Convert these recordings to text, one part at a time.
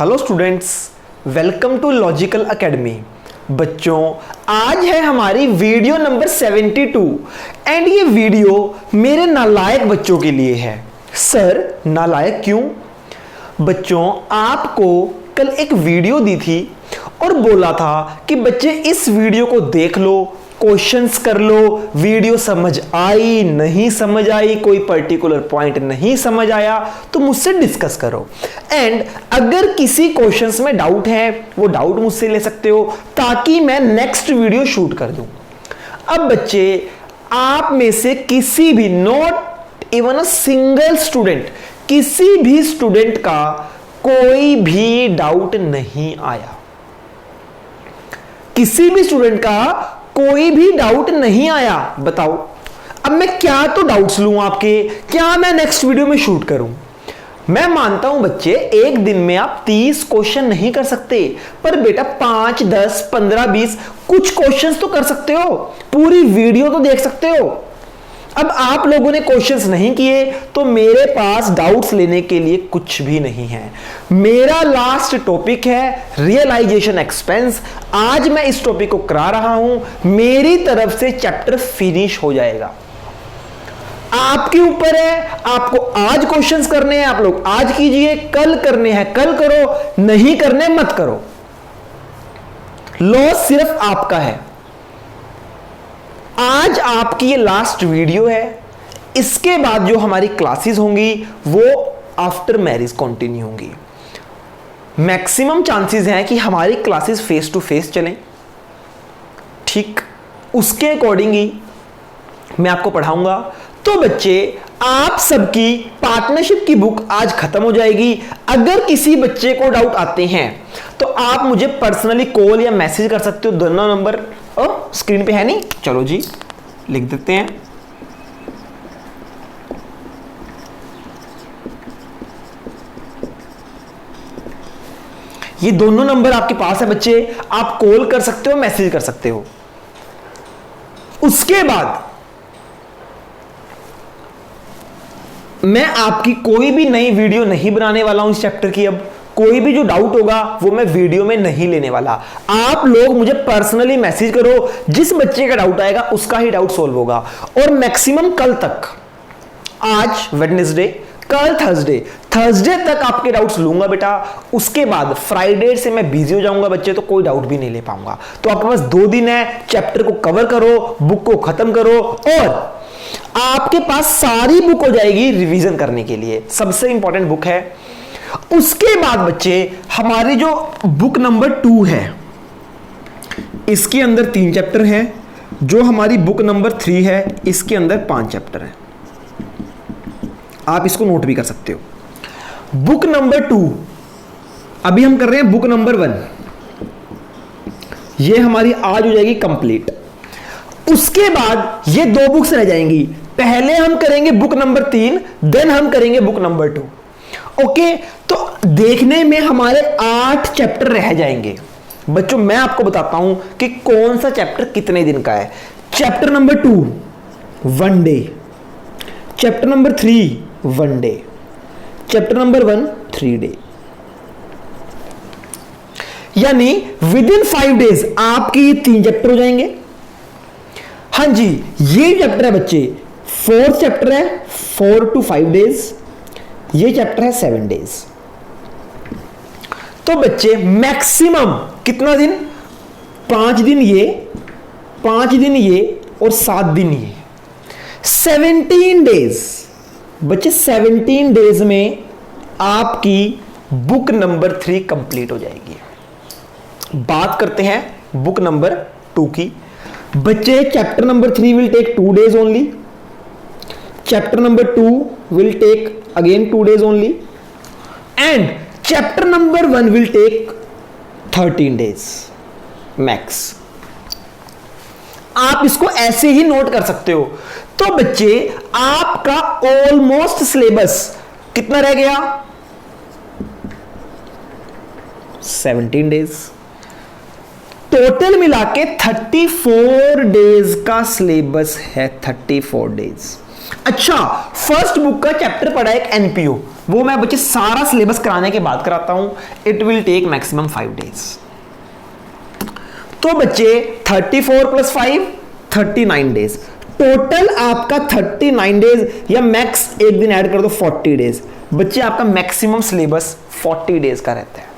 Hello students, welcome to Logical Academy. बच्चों, आज है हमारी वीडियो नंबर 72 एंड ये वीडियो मेरे नालायक बच्चों के लिए है। सर, नालायक क्यों? बच्चों, आपको कल एक वीडियो दी थी और बोला था कि बच्चे इस वीडियो को देख लो, क्वेश्चंस कर लो, वीडियो समझ आई नहीं समझ आई, कोई पर्टिकुलर पॉइंट नहीं समझ आया तो मुझसे डिस्कस करो। एंड अगर किसी क्वेश्चंस में डाउट है वो डाउट मुझसे ले सकते हो ताकि मैं नेक्स्ट वीडियो शूट कर दूं। अब बच्चे, आप में से किसी भी, not even a single student, किसी भी स्टूडेंट का कोई भी डाउट नहीं आया, किसी भी स्टूडेंट का कोई भी डाउट नहीं आया। बताओ अब मैं क्या तो डाउट्स लूं आपके, क्या मैं नेक्स्ट वीडियो में शूट करूं? मैं मानता हूं बच्चे, एक दिन में आप 30 क्वेश्चन नहीं कर सकते, पर बेटा 5, 10, 15, 20 कुछ क्वेश्चंस तो कर सकते हो, पूरी वीडियो तो देख सकते हो। अब आप लोगों ने क्वेश्चंस नहीं किए तो मेरे पास डाउट्स लेने के लिए कुछ भी नहीं है। मेरा लास्ट टॉपिक है रियलाइजेशन एक्सपेंस। आज मैं इस टॉपिक को करा रहा हूं, मेरी तरफ से चैप्टर फिनिश हो जाएगा। आपके ऊपर है, आपको आज क्वेश्चंस करने हैं, आप लोग आज कीजिए, कल करने हैं कल करो, नहीं करने मत करो। लॉस सिर्फ आपका है। आज आपकी ये लास्ट वीडियो है, इसके बाद जो हमारी क्लासेस होंगी वो आफ्टर मैरिज कंटिन्यू होंगी। मैक्सिमम चांसेस हैं कि हमारी क्लासेस फेस टू फेस चलें, ठीक उसके अकॉर्डिंग ही मैं आपको पढ़ाऊंगा। तो बच्चे, आप सबकी पार्टनरशिप की बुक आज खत्म हो जाएगी। अगर किसी बच्चे को डाउट आते हैं तो आप मुझे पर्सनली कॉल या मैसेज कर सकते हो। दोनों नंबर स्क्रीन पे है नहीं, चलो जी लिख देते हैं। ये दोनों नंबर आपके पास है बच्चे, आप कॉल कर सकते हो, मैसेज कर सकते हो। उसके बाद मैं आपकी कोई भी नई वीडियो नहीं बनाने वाला हूं इस चैप्टर की। अब कोई भी जो डाउट होगा वो मैं वीडियो में नहीं लेने वाला। आप लोग मुझे पर्सनली मैसेज करो, जिस बच्चे का डाउट आएगा उसका ही डाउट सॉल्व होगा। और मैक्सिमम कल तक, आज वेडनेसडे, कल थर्सडे तक आपके डाउट्स लूंगा बेटा। उसके बाद फ्राइडे से मैं बिजी हो जाऊंगा बच्चे, तो कोई डाउट भी नहीं ले पाऊंगा। तो आपके पास 2 दिन है, चैप्टर को कवर करो, बुक को खत्म करो और आपके पास सारी बुक हो जाएगी रिवीजन करने के लिए। सबसे इंपॉर्टेंट बुक है। उसके बाद बच्चे, हमारी जो बुक नंबर 2 है, इसके अंदर 3 चैप्टर हैं। जो हमारी बुक नंबर 3 है, इसके अंदर 5 चैप्टर हैं। आप इसको नोट भी कर सकते हो। बुक नंबर 2, अभी हम कर रहे हैं बुक नंबर 1। ये हमारी आज हो जाएगी कंप्लीट। उसके बाद ये 2 बुक्स रह जाएंगी। पहले हम करेंगे बुक नंबर 3, देन हम करेंगे बुक नंबर 2। ओके, तो देखने में हमारे 8 चैप्टर रह जाएंगे। बच्चों, मैं आपको बताता हूं कि कौन सा चैप्टर कितने दिन का है। Chapter number 2 1 day, chapter number 3 1 day, chapter number 1 3 day. यानी विद इन 5 डेज आपके ये 3 चैप्टर हो जाएंगे। हाँ जी, ये चैप्टर है बच्चे 4th चैप्टर है, 4 to 5 डेज। ये चैप्टर है 7 डेज। तो बच्चे, मैक्सिमम कितना दिन? 5 दिन ये, 5 दिन ये और 7 दिन ये, 17 डेज। बच्चे 17 डेज में आपकी बुक नंबर 3 कंप्लीट हो जाएगी। बात करते हैं बुक नंबर 2 की। बच्चे, chapter number 3 will take 2 days only, chapter number 2 will take again 2 days only, and chapter number 1 will take 13 days max। आप इसको ऐसे ही नोट कर सकते हो। तो बच्चे, आपका ऑलमोस्ट सिलेबस कितना रह गया? 17 डेज। टोटल मिला के 34 डेज का सिलेबस है। 34 डेज। अच्छा, फर्स्ट बुक का चैप्टर पढ़ा है एक एनपीओ, वो मैं बच्चे सारा सिलेबस कराने के बाद कराता हूं। It will take maximum 5 days. तो बच्चे 34 + 5 39 डेज, टोटल आपका 39 डेज या मैक्स एक दिन ऐड कर दो 40 डेज। बच्चे आपका मैक्सिमम सिलेबस 40 डेज का रहता है।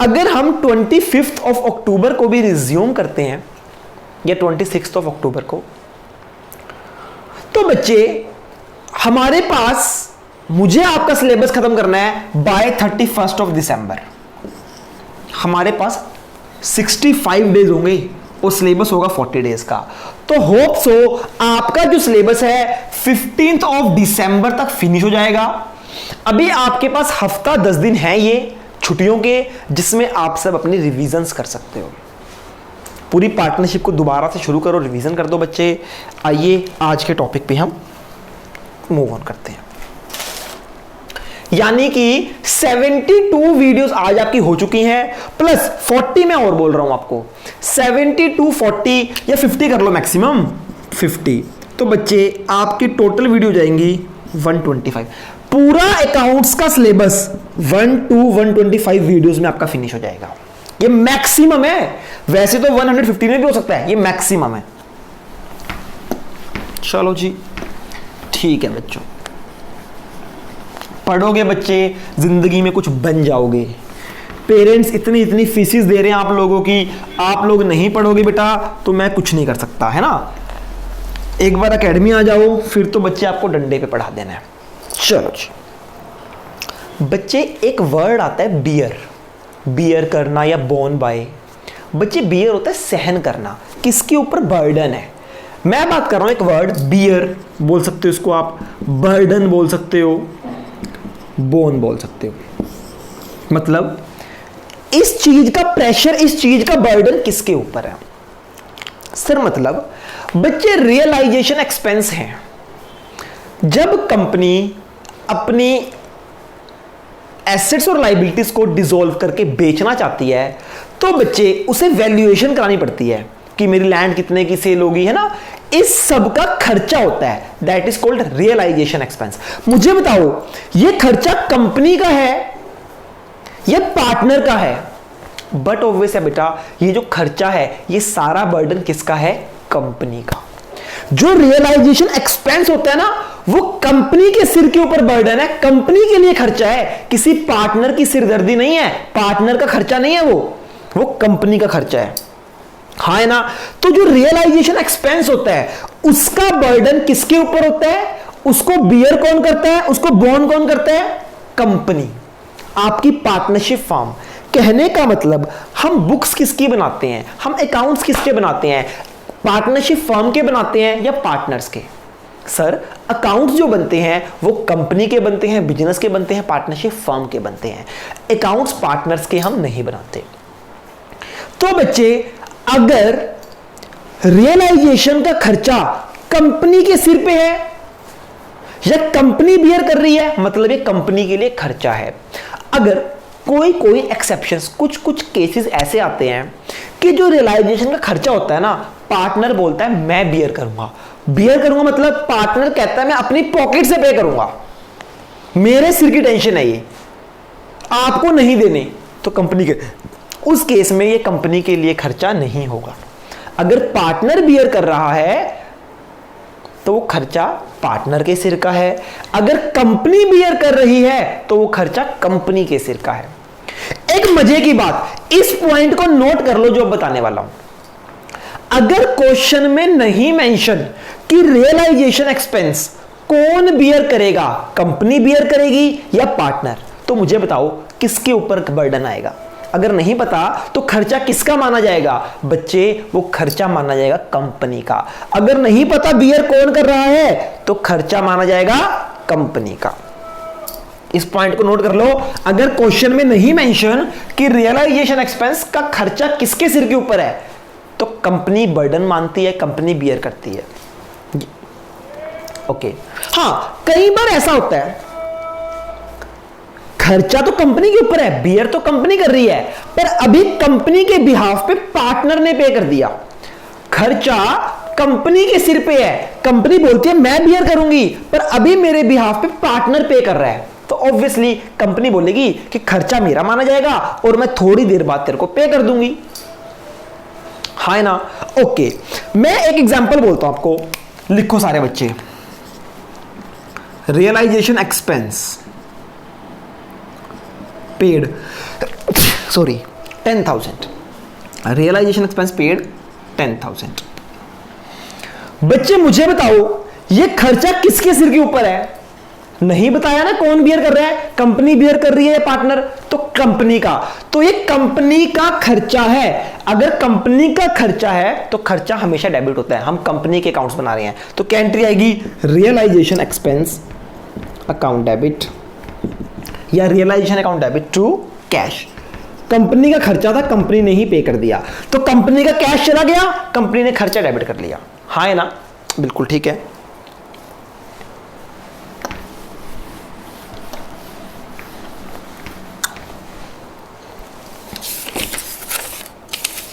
अगर हम 25 अक्टूबर को भी रिज्यूम करते हैं या 26 अक्टूबर को, तो बच्चे हमारे पास, मुझे आपका सिलेबस खत्म करना है बाय 31 दिसंबर। हमारे पास 65 डेज होंगे और सिलेबस होगा 40 डेज का। तो होप सो आपका जो सिलेबस है 15 दिसंबर तक फिनिश हो जाएगा। अभी आपके पास हफ्ता 10 दिन है ये छुट्टियों के, जिसमें आप सब अपनी रिवीजन्स कर सकते हो। पूरी पार्टनरशिप को दोबारा से शुरू करो, रिवीजन कर दो बच्चे। आइए आज के टॉपिक पे हम मूव ऑन करते हैं। यानी कि 72 वीडियोस आज आपकी हो चुकी हैं, प्लस 40 मैं और बोल रहा हूं आपको, 72 40 या 50 कर लो मैक्सिमम 50। तो बच्चे आपकी टोटल वीडियो जाएंगी 125। पूरा अकाउंट्स का सिलेबस 125 वीडियोस में आपका फिनिश हो जाएगा। ये मैक्सिमम है, वैसे तो 115 में भी हो सकता है, ये मैक्सिमम है। चलो जी ठीक है बच्चों, पढ़ोगे बच्चे जिंदगी में कुछ बन जाओगे। पेरेंट्स इतनी इतनी फीसिस दे रहे हैं आप लोगों की, आप लोग नहीं पढ़ोगे बेटा तो मैं कुछ नहीं कर सकता, है ना। एक बार एकेडमी आ जाओ फिर तो बच्चे आपको डंडे पे पढ़ा देना है। चलो जी बच्चे, एक वर्ड आता है बियर, बियर करना या बोन बाय। बच्चे बियर होता है सहन करना, किसके ऊपर बर्डन है। मैं बात कर रहा हूं एक वर्ड बियर बोल सकते हो इसको आप, बर्डन बोल सकते हो, बोन बोल सकते हो। मतलब इस चीज का प्रेशर, इस चीज का बर्डन किसके ऊपर है सर। मतलब बच्चे रियलाइजेशन एक्सपेंस है। जब कंपनी अपनी एसेट्स और लाइबिलिटीज को डिसॉल्व करके बेचना चाहती है तो बच्चे उसे वैल्यूएशन करानी पड़ती है कि मेरी लैंड कितने की सेल होगी, है ना। इस सब का खर्चा होता है, that is called realisation expense. मुझे बताओ ये खर्चा कंपनी का है या पार्टनर का है। बट ऑब्वियस है बेटा, ये जो खर्चा है ये सारा बर्डन किसका है, कंपनी का। जो रियलाइजेशन एक्सपेंस होता है ना वो कंपनी के सिर के ऊपर बर्डन है, कंपनी के लिए खर्चा है, किसी पार्टनर की सिरदर्दी नहीं है, पार्टनर का खर्चा नहीं है, वो कंपनी का खर्चा है, हाँ है ना। तो जो रियलाइजेशन एक्सपेंस होता है उसका बर्डन किसके ऊपर होता है, उसको बियर कौन करता है, उसको बोन कौन करता है, कंपनी, आपकी पार्टनरशिप फर्म। कहने का मतलब हम बुक्स किसकी बनाते हैं, हम अकाउंट्स किसके बनाते हैं, पार्टनरशिप फर्म के बनाते हैं या पार्टनर्स के। सर अकाउंट्स जो बनते हैं वो कंपनी के बनते हैं, बिजनेस के बनते हैं, पार्टनरशिप फर्म के बनते हैं, अकाउंट्स पार्टनर्स के हम नहीं बनाते। तो बच्चे अगर रियलाइजेशन का खर्चा कंपनी के सिर पे है या कंपनी बियर कर रही है, मतलब ये कंपनी के लिए खर्चा है। अगर कोई एक्सेप्शंस, कुछ केसेस ऐसे आते हैं कि जो रियलाइजेशन का खर्चा होता है ना, पार्टनर बोलता है मैं बियर करूंगा मतलब पार्टनर कहता है मैं अपनी पॉकेट से पे करूंगा, मेरे सिर की टेंशन है ये, आपको नहीं देने, तो कंपनी के, उस केस में ये कंपनी के लिए खर्चा नहीं होगा। अगर पार्टनर बियर कर रहा है तो वो खर्चा पार्टनर के सिर का है, अगर कंपनी बियर कर रही है तो वो खर्चा कंपनी के सिर का है। एक मजे की बात, इस पॉइंट को नोट कर लो जो बताने वाला हूं। अगर क्वेश्चन में नहीं मेंशन कि रियलाइजेशन एक्सपेंस कौन बियर करेगा, कंपनी बियर करेगी या पार्टनर, तो मुझे बताओ किसके ऊपर बर्डन आएगा। अगर नहीं पता तो खर्चा किसका माना जाएगा बच्चे, वो खर्चा माना जाएगा कंपनी का। अगर नहीं पता बियर कौन कर रहा है तो खर्चा माना जाएगा कंपनी का। इस पॉइंट को नोट कर लो। अगर क्वेश्चन में नहीं मेंशन कि रियलाइजेशन एक्सपेंस का खर्चा किसके सिर के ऊपर है तो कंपनी बर्डन मानती है, कंपनी बियर करती है। ओके हाँ, कई बार ऐसा होता है खर्चा तो कंपनी के ऊपर है, बियर तो कंपनी कर रही है, पर अभी कंपनी के बिहाफ पे पार्टनर ने पे कर दिया। खर्चा कंपनी के सिर पे है। कंपनी बोलती है मैं बियर करूंगी, पर अभी मेरे बिहाफ पे पार्टनर पे कर रहा है, तो ऑब्वियसली कंपनी बोलेगी कि खर्चा मेरा माना जाएगा और मैं थोड़ी देर बाद तेरे को पे कर दूंगी, है ना। ओके, मैं एक एग्जांपल बोलता हूं आपको, लिखो सारे बच्चे। Realisation expense paid, sorry 10,000, realisation expense paid 10,000। बच्चे मुझे बताओ ये खर्चा किसके सिर के ऊपर है? नहीं बताया ना कौन बियर कर रहा है, कंपनी बियर कर रही है पार्टनर, तो कंपनी का, तो ये कंपनी का खर्चा है। अगर कंपनी का खर्चा है तो खर्चा हमेशा डेबिट होता है, हम कंपनी के अकाउंट्स बना रहे हैं, तो क्या एंट्री आएगी? रियलाइजेशन एक्सपेंस अकाउंट डेबिट या realisation account debit to cash. Company का खर्चा था, कंपनी ने ही पे कर दिया, तो कंपनी का कैश चला गया, कंपनी ने खर्चा डेबिट कर लिया, हाँ है ना, बिल्कुल ठीक है।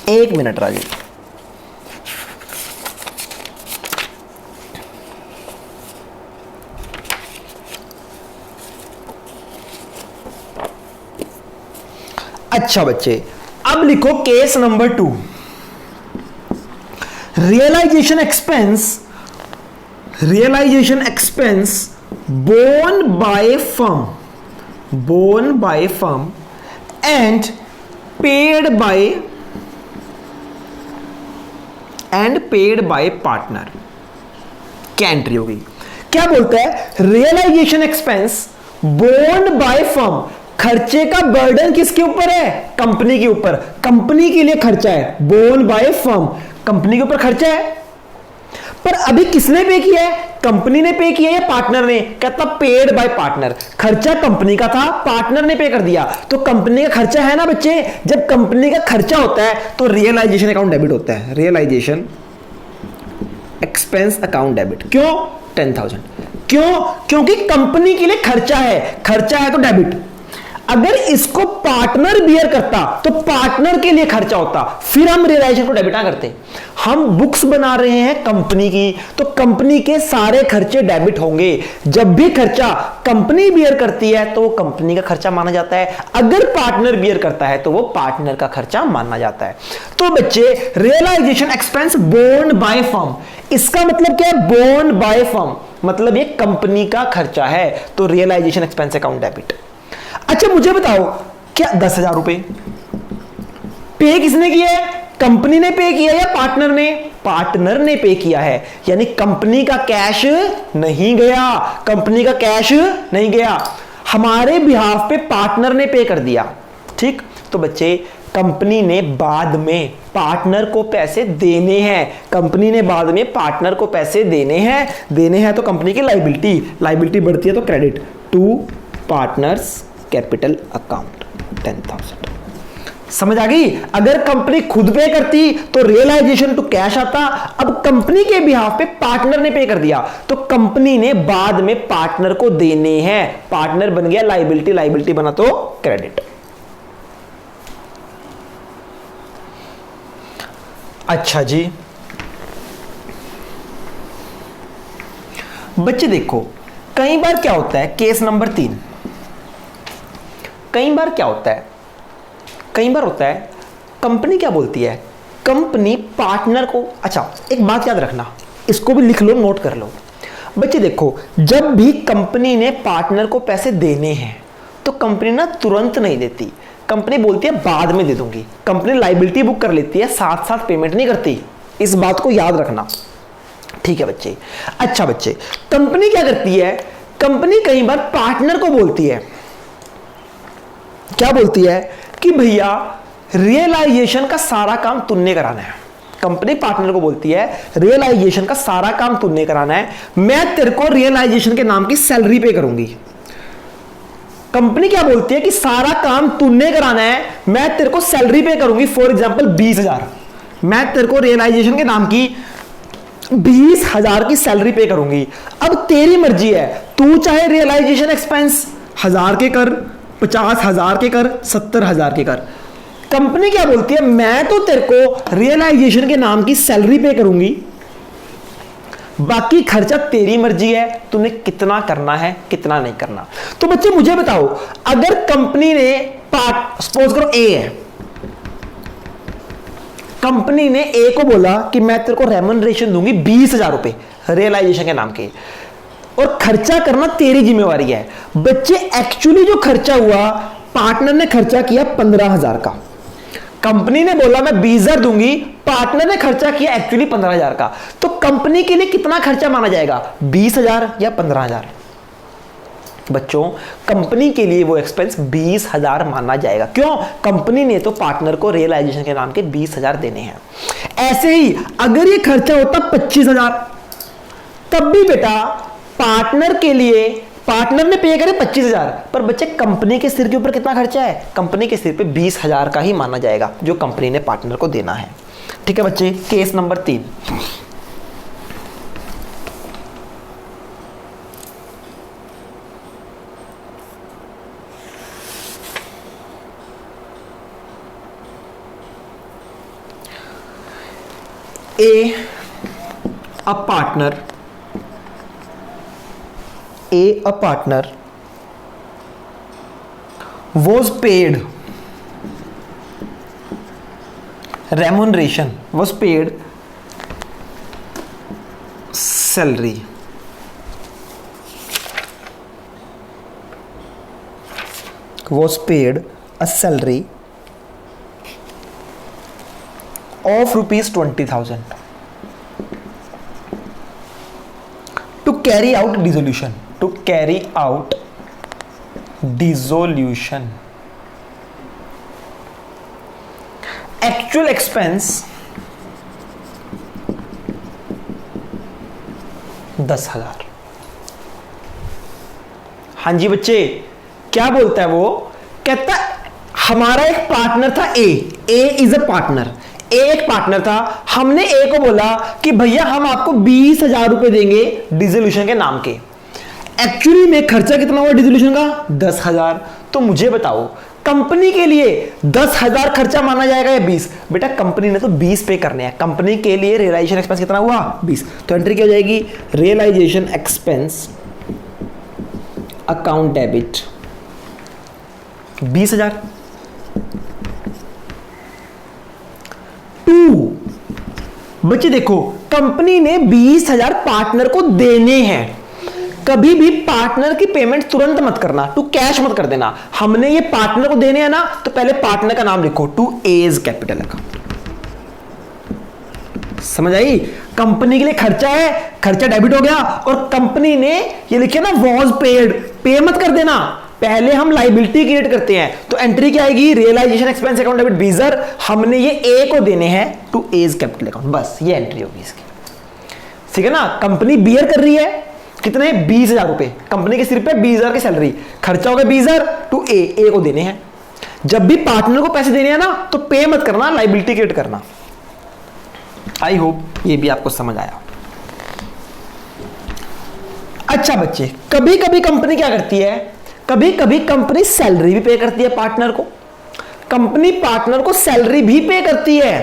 एक मिनट राजू, अच्छा बच्चे, अब लिखो case number 2, realisation expense borne by firm and paid by partner. क्या एंट्री होगी? क्या बोलता है? Realisation expense borne by firm, खर्चे का बर्डन किसके ऊपर है? कंपनी के ऊपर, कंपनी के लिए खर्चा है, बोन बाय फर्म, कंपनी के ऊपर खर्चा है। पर अभी किसने पे किया है? कंपनी ने पे किया या पार्टनर ने? कहता पेड बाय पार्टनर, खर्चा कंपनी का था, पार्टनर ने पे कर दिया, तो कंपनी का खर्चा है ना बच्चे। जब कंपनी का खर्चा होता है तो रियलाइजेशन अकाउंट डेबिट होता है, रियलाइजेशन एक्सपेंस अकाउंट डेबिट। क्यों? 10,000। क्यों? क्योंकि कंपनी के लिए खर्चा है तो डेबिट। अगर इसको पार्टनर बियर करता तो पार्टनर के लिए खर्चा होता, फिर हम रियलाइजेशन को डेबिट ना करते। हम बुक्स बना रहे हैं कंपनी की, तो कंपनी के सारे खर्चे डेबिट होंगे। जब भी खर्चा कंपनी बियर करती है तो वो कंपनी का खर्चा माना जाता है, अगर पार्टनर बियर करता है तो वो पार्टनर का खर्चा माना जाता है। तो बच्चे realisation expense borne by firm, इसका मतलब क्या है? बोर्न बाय फर्म मतलब ये कंपनी का खर्चा है, तो रियलाइजेशन एक्सपेंस अकाउंट डेबिट। अच्छा मुझे बताओ, क्या 10,000 रुपए पे किसने किया है? कंपनी ने पे किया या पार्टनर ने? पार्टनर ने पे किया है, यानी कंपनी का कैश नहीं गया, कंपनी का कैश नहीं गया, हमारे बिहाफ पे पार्टनर ने पे कर दिया। ठीक, तो बच्चे कंपनी ने बाद में पार्टनर को पैसे देने हैं, कंपनी ने बाद में पार्टनर को पैसे देने हैं तो कंपनी की लायबिलिटी बढ़ती है, तो credit to partners capital account 10,000। समझ आ गई? अगर कंपनी खुद पे करती तो रियलाइजेशन टू कैश आता, अब कंपनी के बिहाफ पे पार्टनर ने पे कर दिया तो कंपनी ने बाद में पार्टनर को देने हैं, पार्टनर बन गया लायबिलिटी बना तो क्रेडिट। अच्छा जी बच्चे देखो, कई बार क्या होता है, केस नंबर 3, कई बार होता है कंपनी क्या बोलती है, कंपनी पार्टनर को, अच्छा एक बात याद रखना, इसको भी लिख लो, नोट कर लो बच्चे। देखो, जब भी कंपनी ने पार्टनर को पैसे देने हैं तो कंपनी ना तुरंत नहीं देती, कंपनी बोलती है बाद में दे दूंगी, कंपनी लायबिलिटी बुक कर लेती है, साथ साथ पेमेंट नहीं करती, इस बात को याद रखना, ठीक है बच्चे। अच्छा बच्चे, कंपनी क्या करती है, कंपनी कई बार पार्टनर को बोलती है, क्या बोलती है कि भैया रियलाइजेशन का सारा काम तुमने कराना है। कंपनी पार्टनर को बोलती है रियलाइजेशन का सारा काम तुमने कराना है, मैं तेरे को रियलाइजेशन के नाम की सैलरी पे करूंगी। कंपनी क्या बोलती है कि सारा काम तुमने कराना है, मैं तेरे को सैलरी पे करूंगी, फॉर एग्जांपल 20,000, मैं तेरे को रियलाइजेशन के नाम की 20,000 की सैलरी पे करूंगी। अब तेरी मर्जी है, तू चाहे रियलाइजेशन एक्सपेंस 1000 के कर, 50,000 के कर, 70,000 के कर। कंपनी क्या बोलती है, मैं तो तेरे को रियलाइजेशन के नाम की सैलरी पे करूंगी, बाकी खर्चा तेरी मर्जी है, तूने कितना करना है कितना नहीं करना। तो बच्चे मुझे बताओ, अगर कंपनी ने सपोज करो ए है, कंपनी ने ए को बोला कि मैं तेरे को रेम्यूनरेशन दूंगी 20,000 रुपए रियलाइजेशन के नाम के, और खर्चा करना तेरी जिम्मेवारी है। बच्चे एक्चुअली जो खर्चा हुआ, पार्टनर ने खर्चा किया 15,000 का, कंपनी ने बोला मैं 20,000 दूंगी, पार्टनर ने खर्चा किया एक्चुअली 15,000 का, तो कंपनी के लिए कितना खर्चा माना जाएगा, 20,000 या 15,000? बच्चों कंपनी के लिए वो एक्सपेंस 20,000 माना जाएगा। क्यों? कंपनी ने तो पार्टनर को रियलाइजेशन के नाम के 20,000 देने हैं। ऐसे ही अगर ये खर्चा होता 25,000, तब भी बेटा पार्टनर के लिए, पार्टनर ने पे करे 25,000, पर बच्चे कंपनी के सिर के ऊपर कितना खर्चा है, कंपनी के सिर पे 20,000 का ही माना जाएगा जो कंपनी ने पार्टनर को देना है। ठीक है बच्चे, case number 3। A partner was paid remuneration, was paid salary of rupees 20,000 to carry out dissolution. Actual expense 10,000। हाँ जी बच्चे, क्या बोलता है वो? कहता हमारा एक पार्टनर था ए इज अ पार्टनर, एक पार्टनर था, हमने ए को बोला कि भैया हम आपको 20,000 रुपए देंगे डिसोल्यूशन के नाम के। एक्चुअली में खर्चा कितना हुआ डिसोल्यूशन का? 10,000। तो मुझे बताओ कंपनी के लिए 10,000 खर्चा माना जाएगा या 20? बेटा कंपनी ने तो 20 पे करने हैं, कंपनी के लिए रियलाइजेशन एक्सपेंस कितना हुआ? 20। तो एंट्री क्या हो जाएगी? Realisation expense account debit 20,000। 2 बच्चे देखो, कंपनी ने 20,000 पार्टनर को देने हैं। कभी भी पार्टनर की पेमेंट तुरंत मत करना, टू कैश मत कर देना। हमने ये पार्टनर को देने हैं ना, तो पहले पार्टनर का नाम लिखो, टू एज कैपिटल अकाउंट। समझ आई? कंपनी के लिए खर्चा है, खर्चा डेबिट हो गया, और कंपनी ने ये लिखे ना वॉज पेड, पे मत कर देना, पहले हम लाइबिलिटी क्रिएट करते हैं। तो एंट्री क्या आएगी? रियलाइजेशन एक्सपेंस अकाउंट डेबिट 20,000, हमने ये ए को देने हैं टू एज कैपिटल अकाउंट, बस ये एंट्री होगी इसकी। ठीक है ना? कंपनी बियर कर रही है कितने? 20,000 रुपए, कंपनी के सिर पे 20,000 की सैलरी, खर्चा हो गया 20,000, टू ए को देने हैं। जब भी पार्टनर को पैसे देने हैं ना, तो पे मत करना, लाइबिलिटी क्रिएट करना। आई होप ये भी आपको समझ आया। अच्छा बच्चे, कभी कभी कंपनी क्या करती है, कभी कभी कंपनी सैलरी भी पे करती है पार्टनर को, कंपनी पार्टनर को सैलरी भी पे करती है,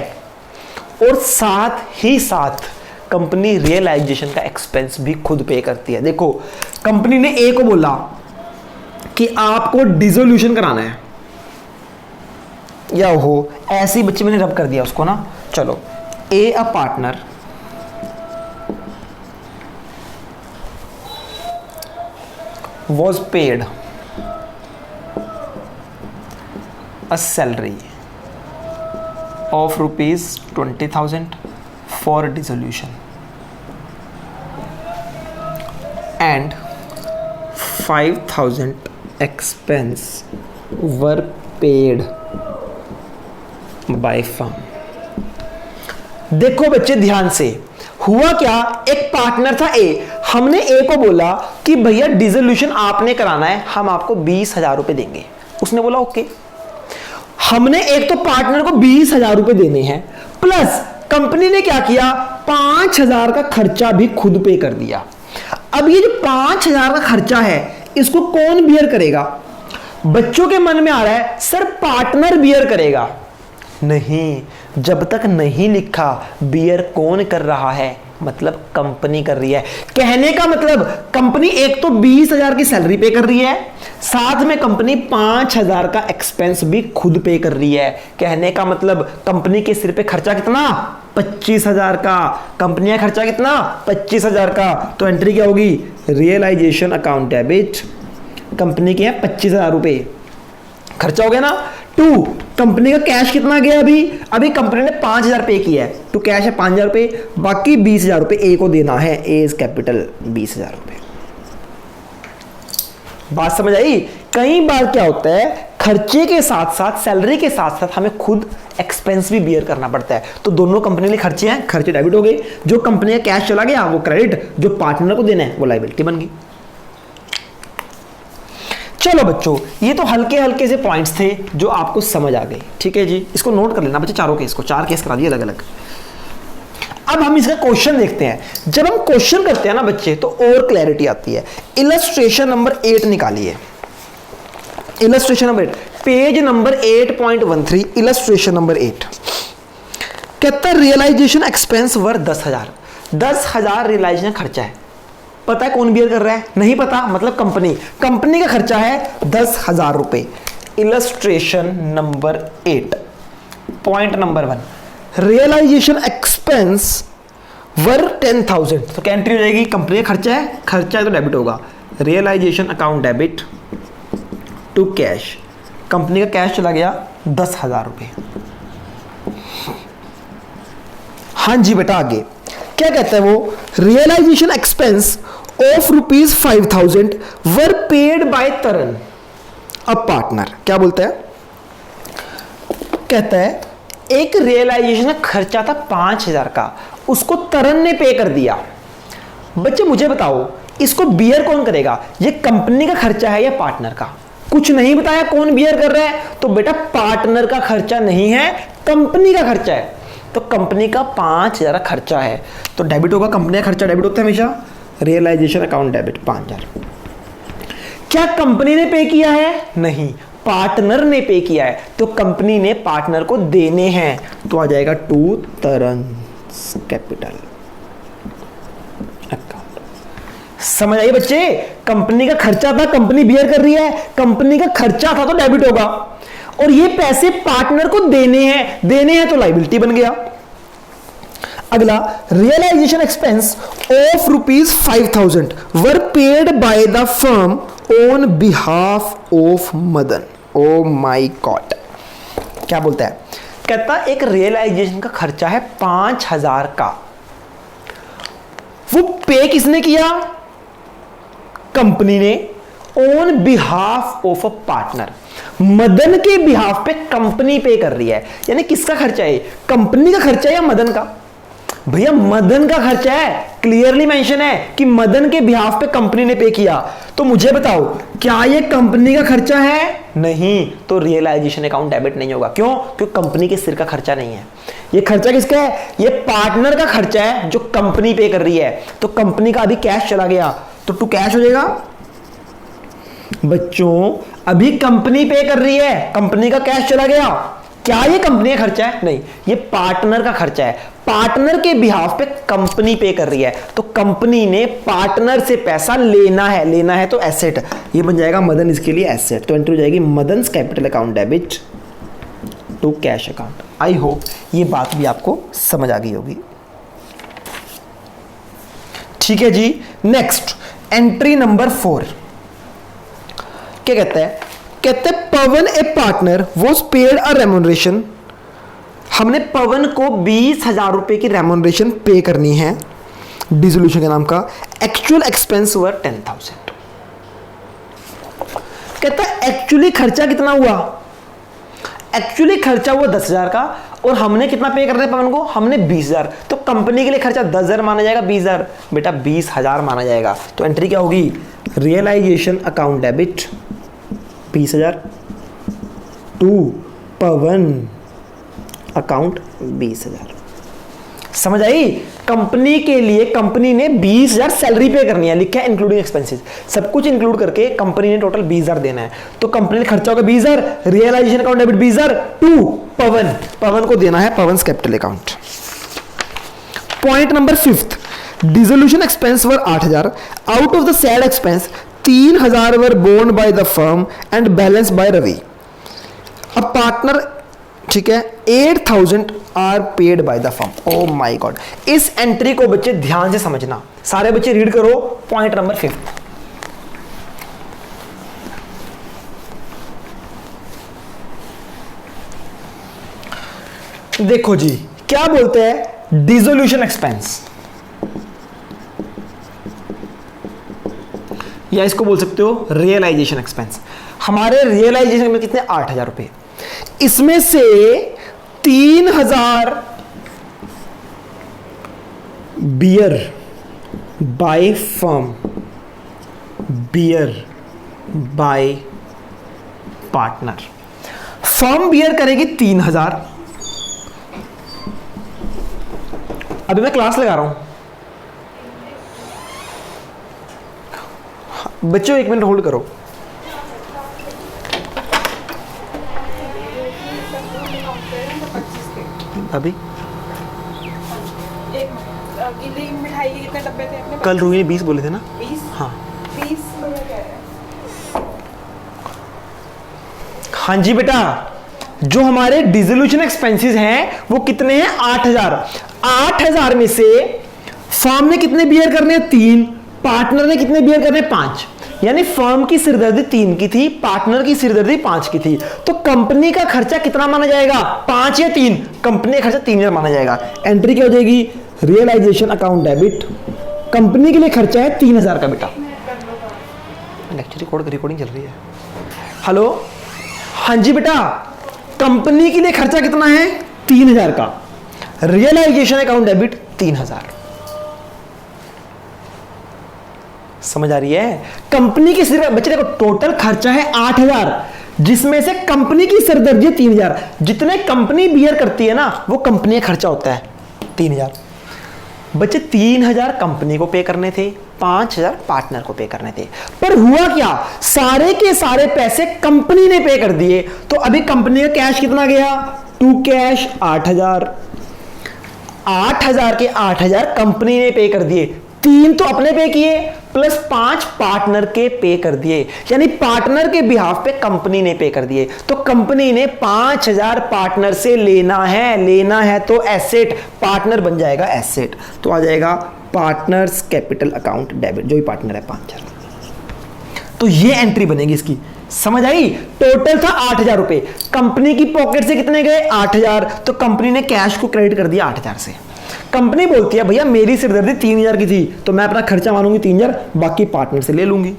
और साथ ही साथ कंपनी रियलाइजेशन का एक्सपेंस भी खुद पे करती है। देखो कंपनी ने ए को बोला कि आपको डिसोल्यूशन कराना है, या हो ऐसे ही बच्चे मैंने रब कर दिया उसको ना। चलो, A a partner was paid a salary of rupees 20,000 for dissolution and 5,000 expense were paid by firm। देखो बच्चे ध्यान से, हुआ क्या, एक पार्टनर था ए, हमने ए को बोला कि भैया डिसोल्यूशन आपने कराना है, हम आपको 20,000 रुपए देंगे। उसने बोला ओके। हमने एक तो पार्टनर को 20,000 रुपए देने हैं, प्लस कंपनी ने क्या किया, 5,000 का खर्चा भी खुद पे कर दिया। अब ये जो 5,000 का खर्चा है, इसको कौन बियर करेगा? बच्चों के मन में आ रहा है सर पार्टनर बियर करेगा। नहीं, जब तक नहीं लिखा बियर कौन कर रहा है, मतलब कंपनी कर रही है। कहने का मतलब कंपनी एक तो 20,000 की सैलरी पे कर रही है, साथ में कंपनी 5,000 का एक्सपेंस भी खुद पे कर रही है। कहने का मतलब कंपनी के सिर पे खर्चा कितना? 25,000 का। कंपनी का खर्चा कितना? 25,000 का। तो एंट्री क्या होगी? रियलाइजेशन अकाउंट डेबिट, कंपनी के हैं 25,000 रुपए, खर्चा हो गया ना। 2, कंपनी का कैश कितना गया? अभी कंपनी ने 5,000 पे किया है, तो कैश है 5,000 रुपए, बाकी 20,000 रुपए ए को देना है। ए इज कैपिटल 20,000 रुपए। बात समझ आई? कई बार क्या होता है, खर्चे के साथ साथ, सैलरी के साथ साथ हमें खुद एक्सपेंस भी बियर करना पड़ता है। तो दोनों कंपनी के लिए खर्चे हैं, खर्चे डेबिट हो गए। जो कंपनी का कैश चला गया वो क्रेडिट, जो पार्टनर को देना है वो लायबिलिटी बन गई। चलो बच्चों, ये तो हल्के हल्के से पॉइंट्स थे जो आपको समझ आ गए। ठीक है जी, इसको नोट कर लेना बच्चे, चारों केस को, 4 केस करा दिए अलग अलग। अब हम इसका क्वेश्चन देखते हैं। जब हम क्वेश्चन करते हैं ना बच्चे, तो और क्लैरिटी आती है। इलस्ट्रेशन नंबर 8 निकालिए। Illustration number 8, page number 8.13, illustration number 8 कहता है रियलाइजेशन एक्सपेंस वर 10,000। 10,000 रियलाइजेशन खर्चा है। पता है कौन बियर कर रहा है? नहीं पता, मतलब कंपनी का खर्चा है 10,000 रुपए। Illustration number 8 point number 1, realisation expense were 10,000। तो क्या एंट्री हो जाएगी? कंपनी का खर्चा है तो डेबिट होगा। Realisation account debit to cash, company का कैश चला गया 10,000 रुपए। हाँ जी बेटा, आगे क्या कहता है वो? Realisation expense of ₹5,000 were paid by Taran a partner. क्या बोलता है? कहता है एक रियलाइजेशन खर्चा था 5,000 का, उसको तरन ने पे कर दिया। बच्चे मुझे बताओ, इसको बियर कौन करेगा? ये कंपनी का खर्चा है या पार्टनर का? कुछ नहीं बताया कौन बियर कर रहा है, तो बेटा पार्टनर का खर्चा नहीं है, कंपनी का खर्चा है। तो कंपनी का 5,000 खर्चा है, तो डेबिट होगा। कंपनी का खर्चा डेबिट होता है हमेशा। Realisation account debit 5,000। क्या कंपनी ने पे किया है? नहीं, पार्टनर ने पे किया है, तो कंपनी ने पार्टनर को देने हैं, तो आ जाएगा टू तरन्स कैपिटल अकाउंट। समझ आइए बच्चे? कंपनी का खर्चा था, कंपनी बियर कर रही है, कंपनी का खर्चा था तो डेबिट होगा, और ये पैसे पार्टनर को देने हैं तो लायबिलिटी बन गया। अगला, realisation expense of ₹5,000 were paid by the firm on behalf of Madan. Oh my god, क्या बोलता है? कहता एक रियलाइजेशन का खर्चा है 5,000 का, वो पे किसने किया? कंपनी ने, on behalf of a partner. Madan के बिहाफ पे कंपनी पे कर रही है, यानी किसका खर्चा है? कंपनी का खर्चा है या मदन का? भैया मदन का खर्चा है, क्लियरली मेंशन है कि मदन के बिहाफ पे कंपनी ने पे किया। तो मुझे बताओ, क्या ये कंपनी का खर्चा है? नहीं, तो रियलाइजेशन अकाउंट डेबिट नहीं होगा। क्यों? क्योंकि कंपनी के सिर का खर्चा नहीं है। ये खर्चा किसका है? ये पार्टनर का खर्चा है जो कंपनी पे कर रही है। तो कंपनी का अभी कैश चला गया, तो टू कैश हो जाएगा। बच्चों अभी कंपनी पे कर रही है, कंपनी का कैश चला गया। क्या ये कंपनी का खर्चा है? नहीं, ये पार्टनर का खर्चा है। पार्टनर के बिहाफ पे कंपनी पे कर रही है, तो कंपनी ने पार्टनर से पैसा लेना है तो एसेट, ये बन जाएगा मदन, इसके लिए एसेट। तो एंट्री हो जाएगी Madan's capital account debit to cash account. I hope ये बात भी आपको समझ आ गई होगी। ठीक है जी, नेक्स्ट एंट्री नंबर 4 क्या कहता है? कहते हैं Pawan a partner was paid a remuneration. हमने पवन को 20,000 रुपए की रेम्यूनरेशन पे करनी है डिसोल्यूशन के नाम का। Actual expense were 10,000। कहता है एक्चुअली खर्चा कितना हुआ? एक्चुअली खर्चा हुआ 10,000 का, और हमने कितना पे करना है पवन को? हमने 20,000। तो कंपनी के लिए खर्चा 10,000 माना जाएगा, 20,000 बेटा 20,000 माना जाएगा। तो एंट्री क्या होगी? Realisation account debit 20,000 to Pawan account 20,000। समझ आई? कंपनी के लिए कंपनी ने 20,000 सैलरी पे करनी है, लिखा है इंक्लूडिंग एक्सपेंसेस, सब कुछ इंक्लूड करके कंपनी ने टोटल 20,000 देना है। तो कंपनी ने खर्चा होगा 20,000, realisation account debit 20,000 to Pawan को देना है Pawan's capital account. Point number 5, dissolution expense were 8,000, out of the said expense 3,000 were borne by the firm and balance by Ravi. अब पार्टनर, ठीक है, 8,000 are paid by the firm. Oh my god, इस entry को बच्चे ध्यान से समझना, सारे बच्चे रीड करो पॉइंट नंबर 5। देखो जी, क्या बोलते हैं, डिसोल्यूशन एक्सपेंस, या इसको बोल सकते हो रियलाइजेशन एक्सपेंस। हमारे रियलाइजेशन में कितने, 8,000 रुपए, इसमें से 3,000 bear by firm, bear by partner. Firm bear करेगी 3,000। अभी मैं क्लास लगा रहा हूं बच्चों, 1 मिनट होल्ड करो। अभी मिठाई के कितने डब्बे थे अपने? कल रूही ने 20 बोले थे ना? 20? हाँ 20 हाँ जी बेटा, जो हमारे डिसोल्यूशन एक्सपेंसेस हैं वो कितने हैं, 8,000। 8,000 में से फर्म ने कितने बियर करने हैं, 3, पार्टनर ने कितने बियर करने हैं, 5। यानी फर्म की सिरदर्दी 3 की थी, पार्टनर की सिरदर्दी 5 की थी। तो कंपनी का खर्चा कितना माना जाएगा, 5 या 3? कंपनी का खर्चा 3,000 माना जाएगा। एंट्री क्या हो जाएगी, रियलाइजेशन अकाउंट डेबिट। कंपनी के लिए खर्चा है 3,000 का बेटा। लेक्चर रिकॉर्डिंग चल रही है। हेलो, हाँ जी बेटा, कंपनी के लिए खर्चा कितना है, 3,000 का। Realisation account debit 3,000। समझ आ रही है? कंपनी की सिर्फ बच्चे देखो, टोटल खर्चा है 8,000, जिसमें से कंपनी की सरदर्जी 3,000। जितने कंपनी बियर करती है ना, वो कंपनी का खर्चा होता है 3,000। बच्चे 3,000 कंपनी को पे करने थे, 5,000 पार्टनर को पे करने थे। पर हुआ क्या, सारे के सारे पैसे कंपनी ने पे कर दिए। तो अभी कंपनी का कैश कितना गया, टू कैश 8,000। 8,000 के 8,000 कंपनी ने पे कर दिए, 3 तो अपने पे किए, प्लस 5 पार्टनर के पे कर दिए। यानी पार्टनर के बिहाफ पे कंपनी ने पे कर दिए। तो कंपनी ने 5,000 पार्टनर से लेना है तो एसेट, पार्टनर बन जाएगा एसेट। तो आ जाएगा पार्टनर्स कैपिटल अकाउंट डेबिट, जो ही पार्टनर है 5,000। तो ये एंट्री बनेगी इसकी। समझ आई? टोटल था 8,000 रुपए, कंपनी की पॉकेट से कितने गए, 8,000। तो कंपनी ने कैश को क्रेडिट कर दिया 8,000 से। कंपनी बोलती है भैया मेरी सिरदर्दी 3,000 की थी, तो मैं अपना खर्चा मानूंगी 3,000, बाकी पार्टनर से ले लूंगी।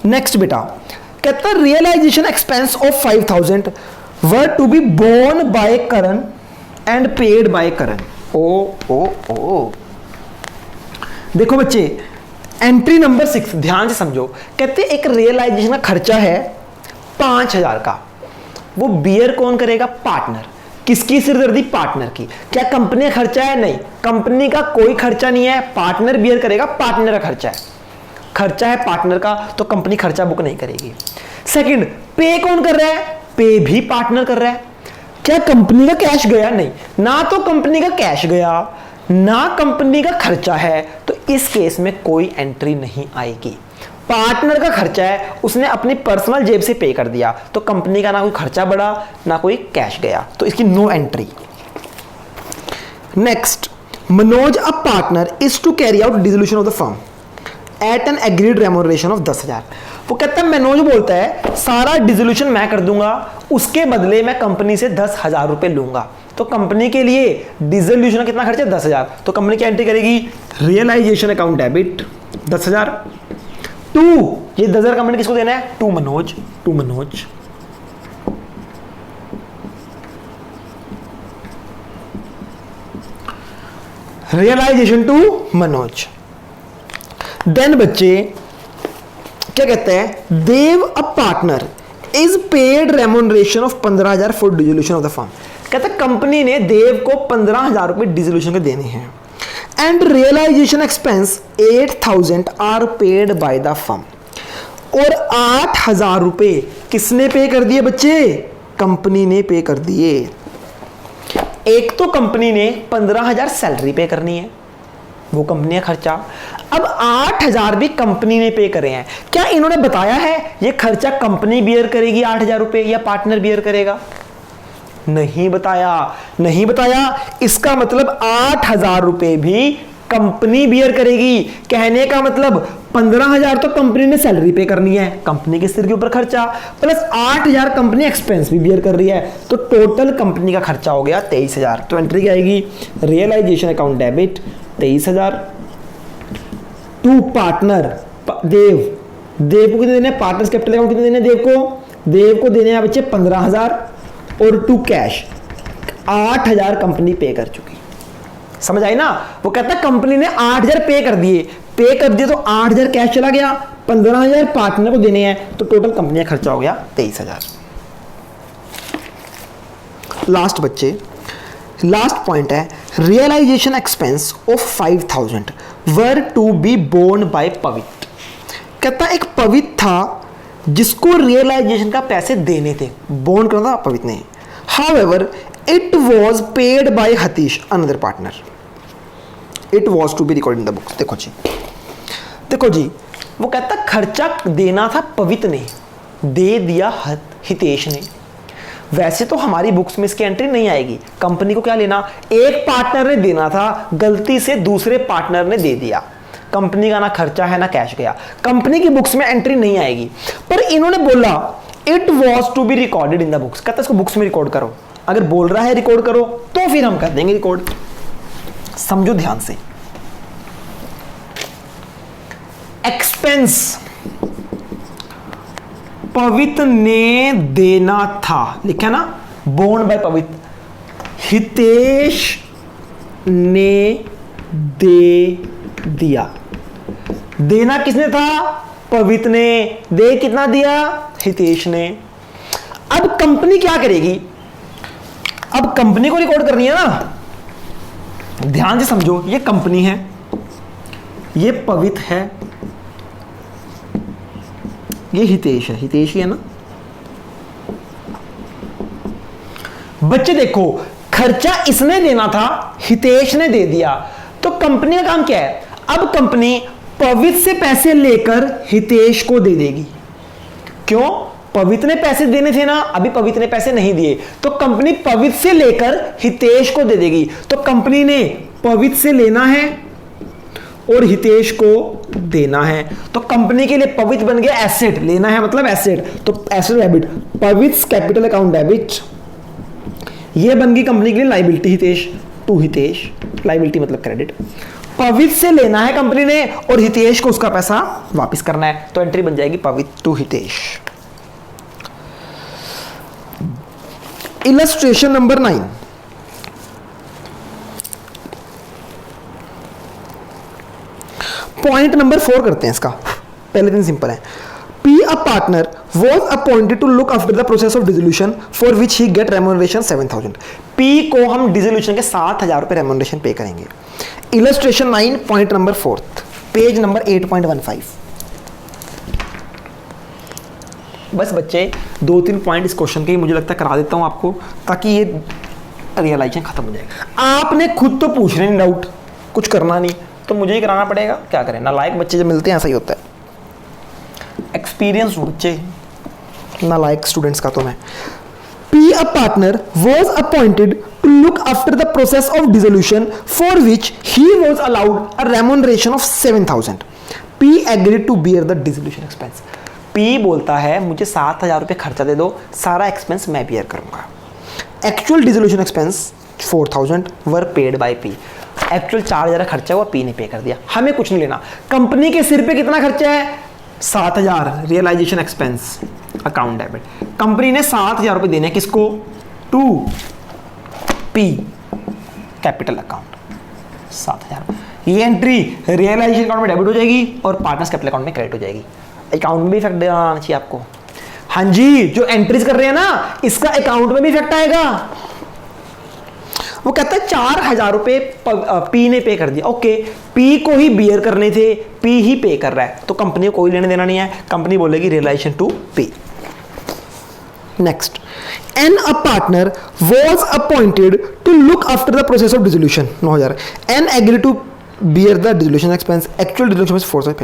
नेक्स्ट बेटा, कहता है realisation expense of 5,000 were to be borne by Karan and paid by Karan. Oh देखो बच्चे, एंट्री नंबर 6 ध्यान से समझो। कहते एक रियलाइजेशन का खर्चा है 5,000 का, वो बियर कौन करेगा, पार्टनर। किसकी सिरदर्दी, पार्टनर की। क्या कंपनी का खर्चा है, नहीं, कंपनी का कोई खर्चा नहीं है, पार्टनर बियर करेगा, पार्टनर का खर्चा है पार्टनर का, तो कंपनी खर्चा बुक नहीं करेगी। सेकंड, पे कौन कर रहा है, पे भी पार्टनर कर रहा है। क्या कंपनी का कैश गया, नहीं, ना तो कंपनी का कैश गया ना कंपनी का खर्चा है, तो इस केस में कोई एंट्री नहीं आएगी। पार्टनर का खर्चा है, उसने अपनी पर्सनल जेब से पे कर दिया, तो कंपनी का ना कोई खर्चा बढ़ा ना कोई कैश गया, तो इसकी no entry. Next, Manoj a partner is to carry out dissolution of the firm at an agreed remuneration of 10,000। वो कहता है, मनोज बोलता है सारा डिसोल्यूशन मैं कर दूंगा, उसके बदले मैं कंपनी से 10,000 रुपए लूंगा। तो कंपनी के लिए डिसोल्यूशन कितना खर्चा, 10,000। तो कंपनी क्या एंट्री करेगी, रियलाइजेशन अकाउंट डेबिट 10,000 टू, ये 10,000 कंपनी किसको देना है, to Manoj. Realisation to Manoj. Then बच्चे क्या कहते हैं, Dev a partner is paid remuneration of 15,000 for dissolution of the firm. कहते हैं कंपनी ने देव को 15,000 रुपए डिसोल्यूशन के देने हैं, and realisation expense 8,000 are paid by the firm. और 8,000 रुपए किसने पे कर दिए बच्चे, कंपनी ने पे कर दिए। एक तो कंपनी ने 15,000 सैलरी पे करनी है, वो कंपनी का खर्चा। अब 8,000 भी कंपनी ने पे करे हैं। क्या इन्होंने बताया है ये खर्चा कंपनी बियर करेगी 8,000 रुपए या पार्टनर बियर करेगा? नहीं बताया, नहीं बताया। इसका मतलब 8,000 रुपए भी कंपनी बियर करेगी। कहने का मतलब 15,000 तो कंपनी ने सैलरी पे करनी है, कंपनी के सिर के ऊपर खर्चा, प्लस 8,000 कंपनी एक्सपेंस भी बियर कर रही है, तो टोटल कंपनी का खर्चा हो गया 23,000। तो एंट्री क्या आएगी? Realisation account debit 23,000 to partner Dev. Dev को कितने देने? पार्टनर्स कैपिटल अकाउंट कितने देने? देव को देने हैं बच्चे 15,000, और टू कैश 8,000 कंपनी पे कर चुकी। समझ आई ना? वो कहता है कंपनी ने 8,000 पे कर दिए तो 8,000 कैश चला गया, 15,000 पार्टनर को देने हैं, तो टोटल कंपनी का खर्चा हो गया 23,000। लास्ट बच्चे, लास्ट पॉइंट है realisation expense of 5,000 were to be borne by Pavitra. कहता एक पवित्र था जिसको रियलाइजेशन का पैसे देने थे, बोर्न करना था पवित्र ने। However it was paid by Hatish another partner. It was to be record in the books. देखो जी, वो कहता खर्चा देना था पवित्र ने, दे दिया हितेश ने। वैसे तो हमारी बुक्स में इसकी एंट्री नहीं आएगी, कंपनी को क्या लेना? एक पार्टनर ने देना था, गलती से दूसरे पार्टनर ने दे दिया, कंपनी का ना खर्चा है ना कैश गया, कंपनी की बुक्स में एंट्री नहीं आएगी। पर इन्होंने बोला it was to be recorded in the books, कहता इसको बुक्स में रिकॉर्ड करो। अगर बोल रहा है रिकॉर्ड करो तो फिर हम कर देंगे रिकॉर्ड। समझो ध्यान से, एक्सपेंस पवित्र ने देना था, लिखा ना, बोर्न बाय पवित्र, हितेश ने दे दिया। देना किसने था? पवित्र ने। दे कितना दिया? हितेश ने। अब कंपनी क्या करेगी? अब कंपनी को रिकॉर्ड करनी है ना, ध्यान से समझो। ये कंपनी है, ये पवित्र है, ये हितेश है, हितेश ही है ना। बच्चे देखो, खर्चा इसने देना था, हितेश ने दे दिया, तो कंपनी का काम क्या है? अब कंपनी पवित्र से पैसे लेकर हितेश को दे देगी। क्यों? पवित्र ने पैसे देने थे ना, अभी पवित्र ने पैसे नहीं दिए, तो कंपनी पवित्र से लेकर हितेश को दे देगी। तो कंपनी ने पवित्र से लेना है और हितेश को देना है, तो कंपनी के लिए पवित्र बन गया एसेट, लेना है मतलब एसेट, तो asset debit, Pavitra capital account debit. ये बन गई कंपनी के लिए liability, Hitesh to Hitesh, liability मतलब क्रेडिट। पवित्र से लेना है कंपनी ने और हितेश को उसका पैसा वापस करना है, तो एंट्री बन जाएगी Pavitra to Hitesh. Illustration number 9, point number 4 करते हैं इसका। पहले दिन सिंपल है। P, a partner, was appointed to look after the process of dissolution for which he get remuneration 7,000. P को हम डिसोल्यूशन के 7,000 रुपए रेमुनरेशन पे करेंगे। Illustration 9 point number 4, page number 8.15। बस बच्चे 2-3 पॉइंट इस क्वेश्चन के ही मुझे लगता है करा देता हूं आपको, ताकि ये रियलाइजेशन खत्म हो जाएगा। आपने खुद तो पूछ रहे नहीं डाउट, कुछ करना नहीं, तो मुझे ही कराना पड़ेगा, क्या करें। नालायक बच्चे जब मिलते हैं ऐसा ही होता है। एक्सपीरियंस बच्चे, नालायक स्टूडेंट्स का तो मैं। P, a partner, was appointed to look after the process of dissolution for which he was allowed a remuneration of 7,000. P agreed to bear the dissolution expense. P बोलता है मुझे 7,000 रुपये खर्चा दे दो, सारा एक्सपेंस मैं बियर करूंगा। एक्चुअल डिसोल्यूशन एक्सपेंस 4,000 वर paid bye P। Actual 4,000 खर्चा हुआ, P ने पे कर दिया, हमें कुछ नहीं लेना। कंपनी के सिर पे कितना खर्चा है? 7,000 realisation expense account debit. Company ने 7,000 रुपये देने, किसको? To P capital account 7,000। ये एंट्री रियलाइजेशन अकाउंट में डेबिट हो जाएगी और पार्टनर्स कैपिटल अकाउंट में क्रेडिट हो जाएगी। अकाउंट में भी इफेक्ट आना चाहिए आपको। हाँ जी, जो एंट्रीज कर रहे हैं ना, इसका अकाउंट में भी इफेक्ट आएगा। वो कहता है 4,000 रुपये P ने पे कर दिया, ओके, P को ही बियर करने थे, P ही पे कर रहा है, तो कंपनी को कोई लेने देना नहीं है, कंपनी बोलेगी realisation to P। Next, N a partner was appointed to look after the process of dissolution 9000 N agree to bear the dissolution expense actual dissolution forces of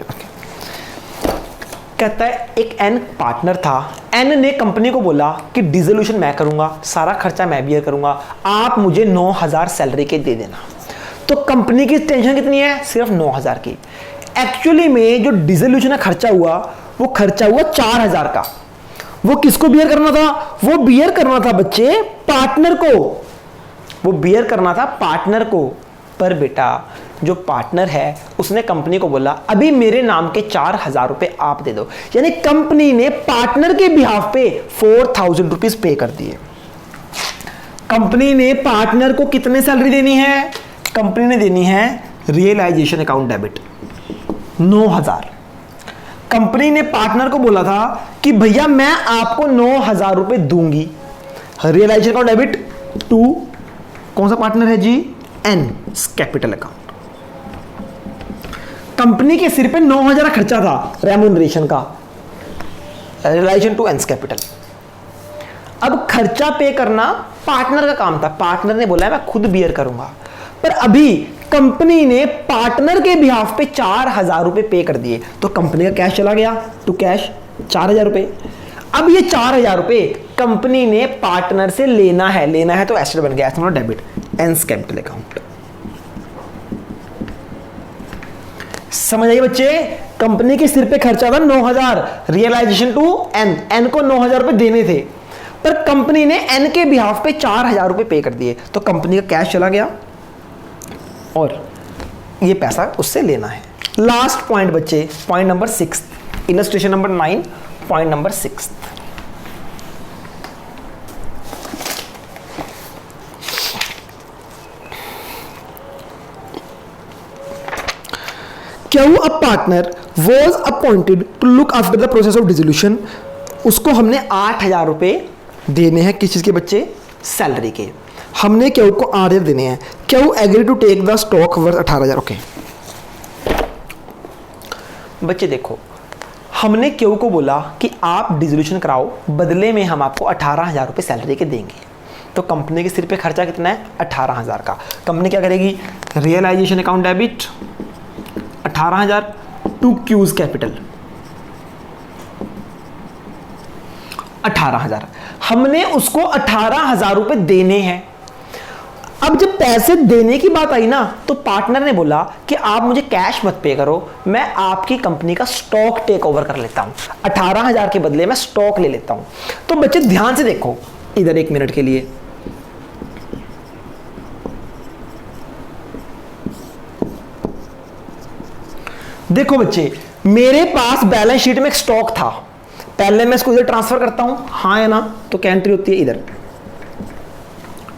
कहता है एक एन पार्टनर था, एन ने company को बोला कि dissolution मैं करूंगा, सारा खर्चा मैं बियर करूंगा, आप मुझे 9000 सैलरी के दे देना। तो कंपनी की टेंशन कितनी है? सिर्फ 9000 की। एक्चुअली में जो डिसोल्यूशन का खर्चा हुआ वो खर्चा हुआ 4000 का। वो किसको बियर करना था? वो बियर करना था बच्चे पार्टनर को, वो बियर करना था पार्टनर को। पर बेटा जो पार्टनर है उसने कंपनी को बोला अभी मेरे नाम के 4000 रुपए आप दे दो, यानी कंपनी ने पार्टनर के बिहाफ पे 4000 रुपीज पे कर दिए। कंपनी ने पार्टनर को कितने सैलरी देनी है? कंपनी ने देनी है रियलाइजेशन अकाउंट डेबिट 9000। कंपनी ने पार्टनर को बोला था कि भैया मैं आपको 9000 रुपए दूंगी। रियलाइजेशन अकाउंट डेबिट टू कौन सा पार्टनर है जी? N capital account. कंपनी के सिर पे 9000 खर्चा था रेम्यूनरेशन का, रिलेशन टू एन्स कैपिटल। अब खर्चा पे करना पार्टनर का काम था, पार्टनर ने बोला मैं खुद बियर करूंगा। पर अभी कंपनी ने पार्टनर के बिहाफ पे 4000 रुपए पे कर दिए, तो कंपनी का कैश चला गया टू कैश 4000 रुपए। अब ये 4000 रुपए कंपनी ने पार्टनर से लेना है तो एसेट बन गया, एसेट डेबिट एन्स कैपिटल अकाउंट। समझ आइए बच्चे, कंपनी के सिर पे खर्चा था 9000, रियलाइजेशन टू एन, एन को 9000 रुपए देने थे, पर कंपनी ने एन के बिहाफ पे 4000 रुपए पे कर दिए, तो कंपनी का कैश चला गया और ये पैसा उससे लेना है। लास्ट पॉइंट बच्चे, point number 6, illustration number 9, point number 6। क्यों a partner was appointed to look after the process of dissolution, उसको हमने 8000 रुपए देने हैं किस चीज के बच्चे? सैलरी के। हमने क्यों को 8000 देने हैं। Q agree to take the stock worth 18000। Okay बच्चे देखो, हमने क्यों को बोला कि आप डिसोल्यूशन कराओ, बदले में हम आपको 18000 रुपए सैलरी के देंगे। तो कंपनी के सिर पे खर्चा कितना है? 18000 का। कंपनी क्या करेगी? Realisation account debit 18000 to Q's capital 18000। हमने उसको 18000 रुपए देने हैं। अब जब पैसे देने की बात आई ना, तो पार्टनर ने बोला कि आप मुझे कैश मत पे करो, मैं आपकी कंपनी का स्टॉक टेक ओवर कर लेता हूं, 18000 के बदले मैं स्टॉक ले लेता हूं। तो बच्चे ध्यान से देखो इधर 1 मिनट के लिए, देखो बच्चे, मेरे पास बैलेंस शीट में एक स्टॉक था, पहले मैं इसको इधर ट्रांसफर करता हूं, हाँ या ना? तो क्या एंट्री होती है? इधर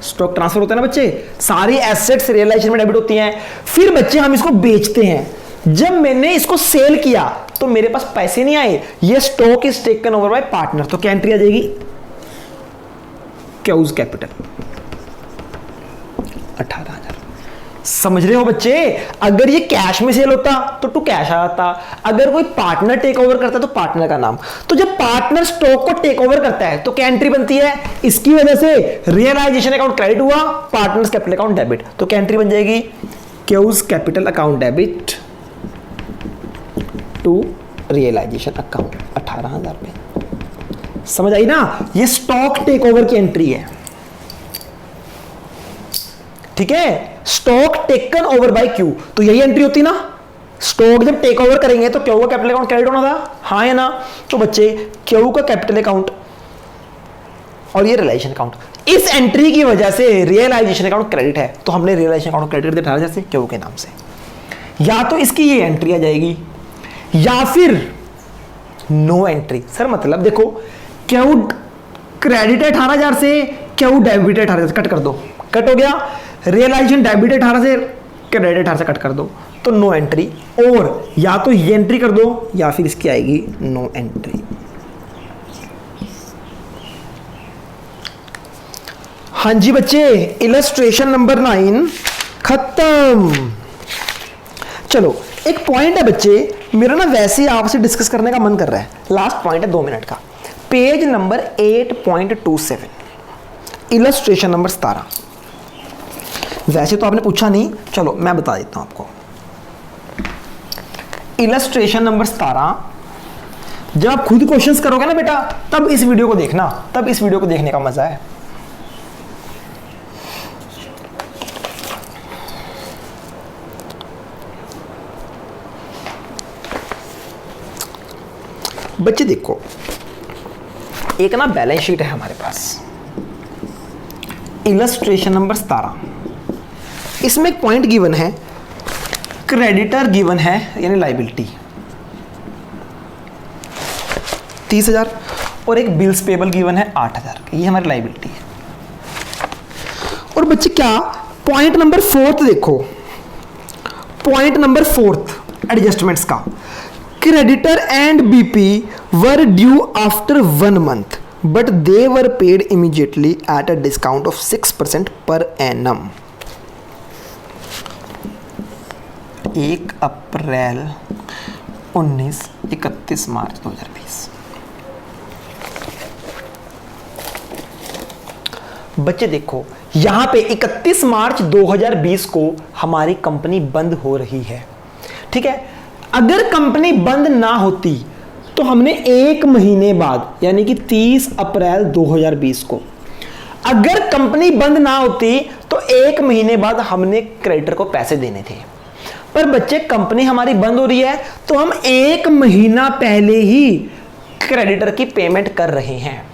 स्टॉक ट्रांसफर होता है ना बच्चे, सारी एसेट्स रियलाइजेशन में डेबिट होती हैं। फिर बच्चे हम इसको बेचते हैं, जब मैंने इसको सेल किया तो मेरे पास पैसे नहीं आए, ये stock is taken over bye partner, तो क्या एंट्री आ जाएगी? Q's capital 18000। समझ रहे हो बच्चे? अगर ये कैश में सेल होता तो टू कैश आ जाता, अगर कोई पार्टनर टेक ओवर करता तो पार्टनर का नाम। तो जब पार्टनर स्टॉक को टेक ओवर करता है तो क्या एंट्री बनती है? इसकी वजह से रियलाइजेशन अकाउंट क्रेडिट हुआ, पार्टनर्स कैपिटल अकाउंट डेबिट, तो क्या एंट्री बन जाएगी? Q's capital account debit to realisation account 18000 रुपए। समझ आई ना? ये स्टॉक टेक ओवर की एंट्री है, ठीक है? Stock taken over by Q, तो यही एंट्री होती ना। स्टॉक जब टेक ओवर करेंगे तो क्यू का कैपिटल अकाउंट क्रेडिट होना था, हाँ या ना? तो बच्चे क्यू का कैपिटल अकाउंट और ये रियलाइजेशन अकाउंट, इस एंट्री की वजह से रियलाइजेशन अकाउंट क्रेडिट है, तो हमने रियलाइजेशन अकाउंट क्रेडिट दिया 18000 से क्यू के नाम से। या तो इसकी ये एंट्री आ जाएगी या फिर नो एंट्री। सर मतलब देखो, क्यू क्रेडिट है 18000 से, क्यू डेबिट है 18000 से, कट कर दो, कट हो गया। रियलाइजेशन डेबिट 18 से, क्रेडिट 18 से कट कर दो, तो नो एंट्री। और या तो ये एंट्री कर दो या फिर इसकी आएगी नो एंट्री। हाँ जी बच्चे, इलस्ट्रेशन नंबर 9 खत्म। चलो एक पॉइंट है बच्चे, मेरा ना वैसे ही आपसे डिस्कस करने का मन कर रहा है, लास्ट पॉइंट है 2 मिनट का, पेज नंबर 8.27। Illustration number 17। वैसे तो आपने पूछा नहीं, चलो मैं बता देता हूं आपको। इलस्ट्रेशन नंबर 17, जब आप खुद क्वेश्चंस करोगे ना बेटा, तब इस वीडियो को देखना, तब इस वीडियो को देखने का मजा है। बच्चे देखो, एक ना बैलेंस शीट है हमारे पास, इलस्ट्रेशन नंबर 17। इसमें एक पॉइंट गिवन है, क्रेडिटर गिवन है यानी लायबिलिटी 30,000 और एक बिल्स पेबल गिवन है 8,000, ये हमारी लायबिलिटी है। और बच्चे क्या पॉइंट नंबर 4 देखो, पॉइंट नंबर 4 एडजस्टमेंट्स का, creditor and BP were due after 1 month but they were paid immediately at a discount of 6% per annum। 1 अप्रैल 19, 31 मार्च 2020। बच्चे देखो यहां पे 31 मार्च 2020 को हमारी कंपनी बंद हो रही है, ठीक है। अगर कंपनी बंद ना होती तो हमने 1 महीने बाद यानी कि 30 अप्रैल 2020 को, अगर कंपनी बंद ना होती तो 1 महीने बाद हमने क्रेडिटर को पैसे देने थे। पर बच्चे कंपनी हमारी बंद हो रही है तो हम 1 महीना पहले ही क्रेडिटर की पेमेंट कर रहे हैं।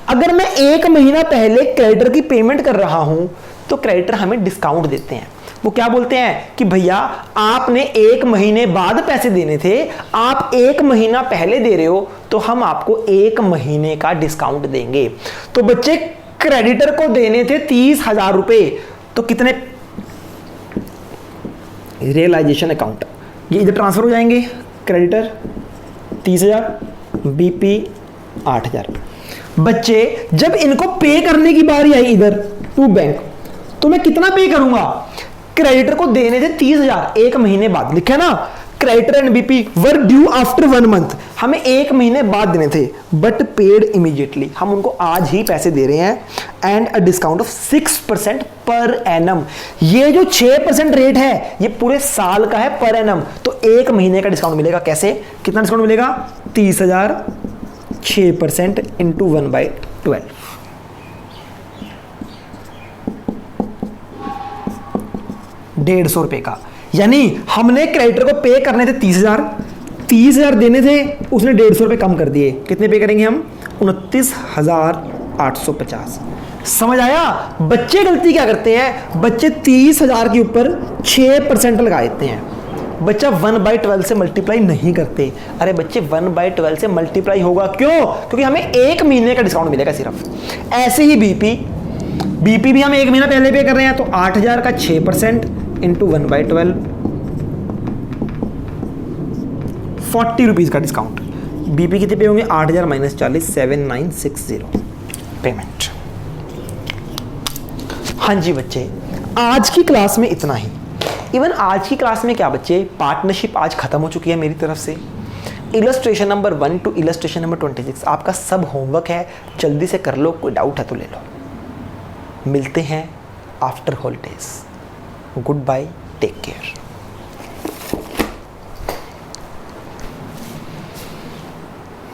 अगर मैं 1 महीना पहले क्रेडिटर की पेमेंट कर रहा हूं तो क्रेडिटर हमें डिस्काउंट देते हैं। वो क्या बोलते हैं कि भैया आपने 1 महीने बाद पैसे देने थे, आप 1 महीना पहले दे रहे हो तो हम आपको 1 महीने का डिस्काउंट देंगे। तो बच्चे क्रेडिटर को देने थे 30,000 रुपए, तो कितने रियलाइजेशन अकाउंट ये इधर ट्रांसफर हो जाएंगे, क्रेडिटर 30,000, बीपी 8,000। बच्चे जब इनको पे करने की बारी आई इधर टू बैंक, तो मैं कितना पे करूंगा? क्रेडिटर को देने थे 30,000 1 महीने बाद, लिखा ना, creditor and BP were due after 1 month, हमें 1 महीने बाद देने थे, बट पेड इमीडिएटली, हम उनको आज ही पैसे दे रहे हैं। And a discount of 6% per annum, ये जो 6% रेट है ये पूरे साल का है पर एनम, तो 1 महीने का डिस्काउंट मिलेगा। कैसे, कितना डिस्काउंट मिलेगा? 30,000, 6% इंटू 1/12, 150 रुपए का। यानी हमने क्रेडिटर को पे करने थे 30,000 देने थे, उसने 150 रुपए कम कर दिए। कितने पे करेंगे हम? 29,850। समझ आया? बच्चे गलती क्या करते हैं, बच्चे 30,000 के ऊपर 6% लगा देते हैं। बच्चा 1/12 से मल्टीप्लाई नहीं करते। अरे बच्चे 1/12 से मल्टीप्लाई होगा क्यों? क्योंकि हमें 1 महीने का डिस्काउंट मिलेगा सिर्फ। ऐसे ही बीपी भी हम 1 महीना पहले पे कर रहे हैं, तो 8,000 का 6% इंटू 1/12, 40 रुपीज का डिस्काउंट। बीपी कितने पे होंगे? 8,000 माइनस 40, 7960 पेमेंट। हाँ जी बच्चे, आज की क्लास में इतना ही। इवन आज की क्लास में क्या बच्चे, पार्टनरशिप आज खत्म हो चुकी है मेरी तरफ से। Illustration number 1 to illustration number 26 आपका सब होमवर्क है, जल्दी से कर लो, कोई डाउट है तो ले लो। मिलते हैं after holidays. Goodbye, take care.